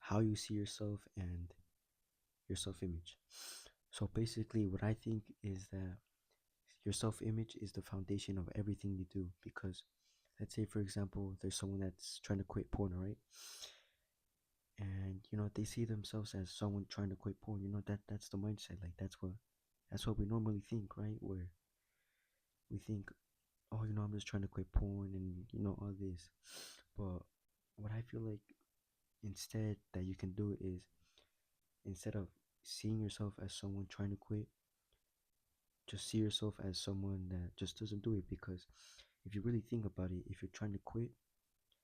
how you see yourself and your self image. So basically, what I think is that your self image is the foundation of everything you do. Because, let's say, for example, there's someone that's trying to quit porn, right? And they see themselves as someone trying to quit porn. That's the mindset. Like that's what we normally think, right? Where we think, oh, I'm just trying to quit porn and all this. But what I feel like instead that you can do is, instead of seeing yourself as someone trying to quit, just see yourself as someone that just doesn't do it. Because if you really think about it, if you're trying to quit,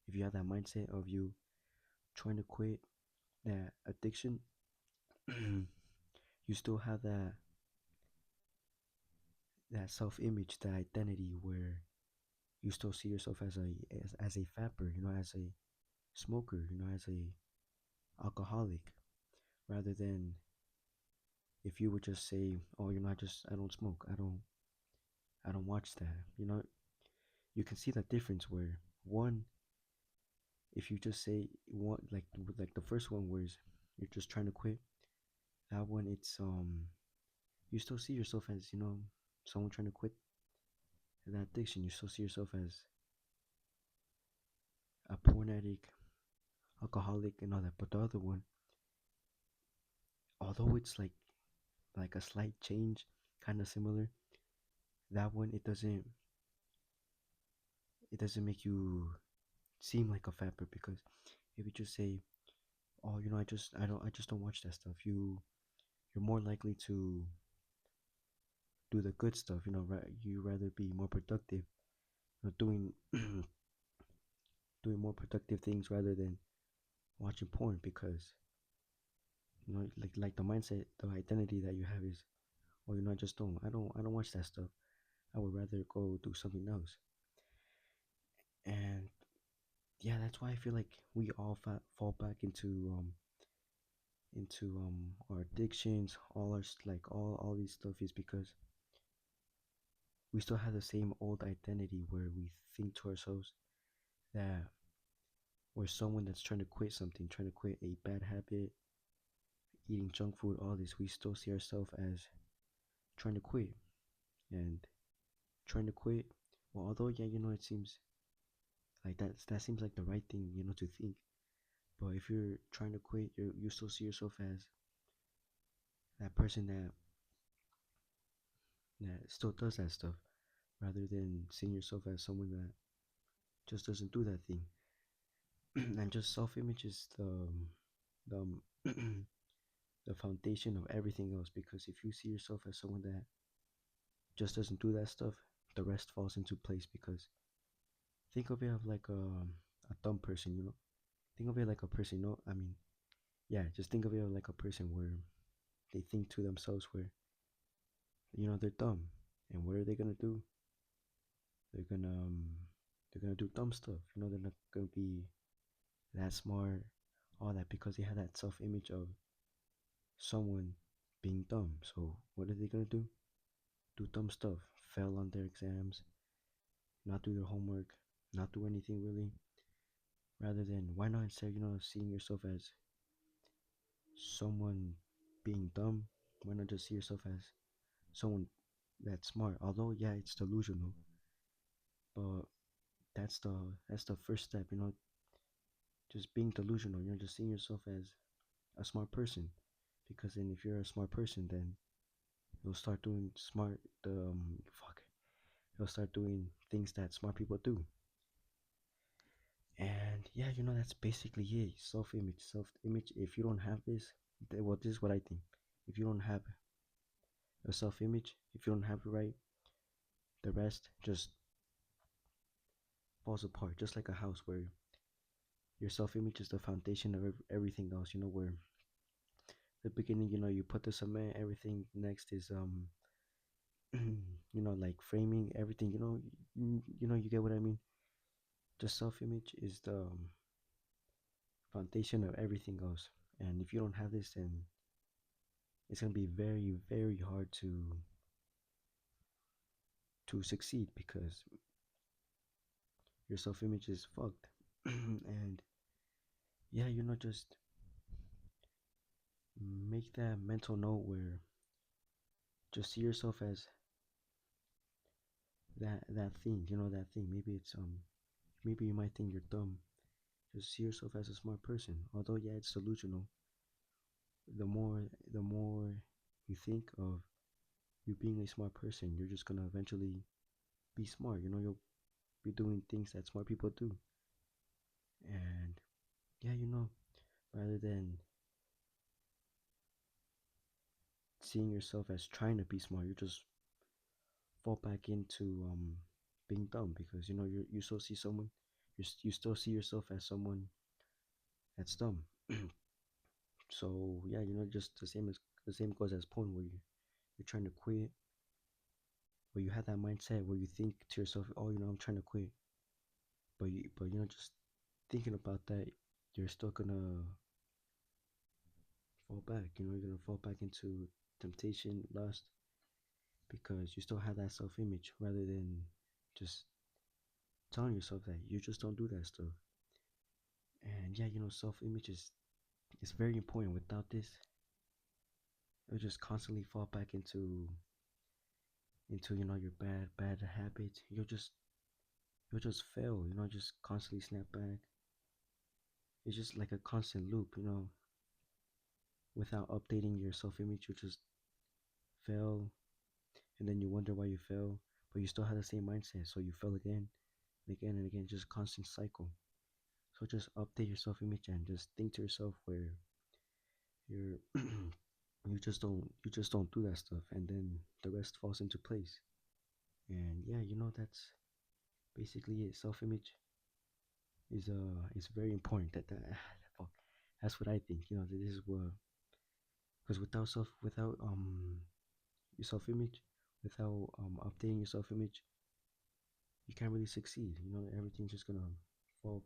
if you have that mindset of you trying to quit that addiction, you still have that self image, that identity where you still see yourself as a fapper, as a smoker, as a alcoholic, rather than if you would just say, oh, I don't smoke, I don't watch that. You can see that difference where one, if you just say one, like the first one where you're just trying to quit, that one, it's you still see yourself as someone trying to quit that addiction. You still see yourself as a porn addict, alcoholic, and all that. But the other one, although it's like a slight change, kind of similar, that one, it doesn't make you seem like a fapper. Because if you just say, oh, I just don't watch that stuff, you're more likely to do the good stuff. You rather be more productive, doing doing more productive things rather than watching porn. Because like the mindset, the identity that you have is, oh, I don't watch that stuff. I would rather go do something else. And yeah, that's why I feel like we all fall back into our addictions, all our like all these stuff, is because we still have the same old identity where we think to ourselves that we're someone that's trying to quit something, trying to quit a bad habit, eating junk food, all this. We still see ourselves as trying to quit and trying to quit. Well, although yeah, it seems like that seems like the right thing, to think. But if you're trying to quit, you still see yourself as that person that still does that stuff, rather than seeing yourself as someone that just doesn't do that thing. And just self-image is the the foundation of everything else. Because if you see yourself as someone that just doesn't do that stuff, the rest falls into place. Because think of it of like a dumb person. Think of it like a person. I mean, yeah, just think of it like a person where they think to themselves where they're dumb, and what are they gonna do? They're gonna they're gonna do dumb stuff. They're not gonna be that smart, all that, because they have that self-image of someone being dumb. So what are they gonna do? Do dumb stuff, fail on their exams, not do their homework, not do anything really. Rather than, why not, instead seeing yourself as someone being dumb, why not just see yourself as someone that's smart? Although yeah, it's delusional, but that's the first step. Just being delusional. Just seeing yourself as a smart person. Because then, if you're a smart person, then you'll start doing smart. Fuck. You'll start doing things that smart people do. And yeah, that's basically it. Self-image, self-image. If you don't have this, well, this is what I think. If you don't have a self-image, if you don't have it right, the rest just falls apart. Just like a house where your self-image is the foundation of everything else. Where the beginning, you put the cement, everything next is like framing everything. You get what I mean. Just self-image is the foundation of everything else. And if you don't have this, then it's gonna be very, very hard to succeed. Because your self-image is fucked. And yeah, just make that mental note where just see yourself as that thing, that thing. Maybe it's maybe you might think you're dumb. Just see yourself as a smart person. Although yeah, it's delusional. The more you think of you being a smart person, you're just gonna eventually be smart. You'll be doing things that smart people do. And yeah, rather than seeing yourself as trying to be smart, you just fall back into being dumb because you still see someone you still see yourself as someone that's dumb. So yeah, just the same goes as porn where you're trying to quit, where you have that mindset where you think to yourself, oh, I'm trying to quit, but just thinking about that, you're still gonna fall back. You're gonna fall back into temptation, lust, because you still have that self-image rather than just telling yourself that you just don't do that stuff. And yeah, self-image is very important. Without this, you'll just constantly fall back into your bad habits. You'll just fail. Just constantly snap back. It's just like a constant loop. Without updating your self-image, you just fail, and then you wonder why you fail, but you still have the same mindset, so you fail again and again and again. Just constant cycle. So just update your self-image and just think to yourself where you're you just don't do that stuff, and then the rest falls into place. And yeah, that's basically it. Self-image is very important. Fuck, that's what I think. This is what, because without your self-image, without updating your self-image, you can't really succeed. Everything's just gonna fall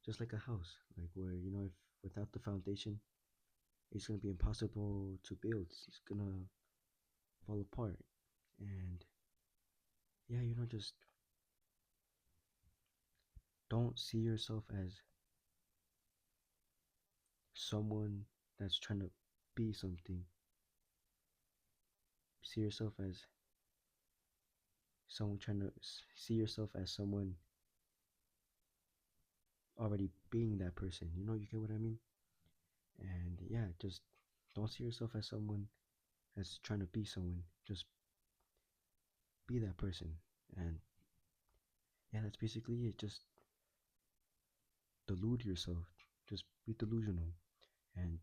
just like a house, like where if without the foundation, it's gonna be impossible to build. It's gonna fall apart. And yeah, just don't see yourself as someone that's trying to be something. See yourself as someone trying to see yourself as someone already being that person. You get what I mean? And yeah, just don't see yourself as someone that's trying to be someone. Just be that person. And yeah, that's basically it. Just delude yourself. Just be delusional, and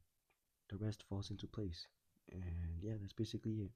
the rest falls into place. And yeah, that's basically it.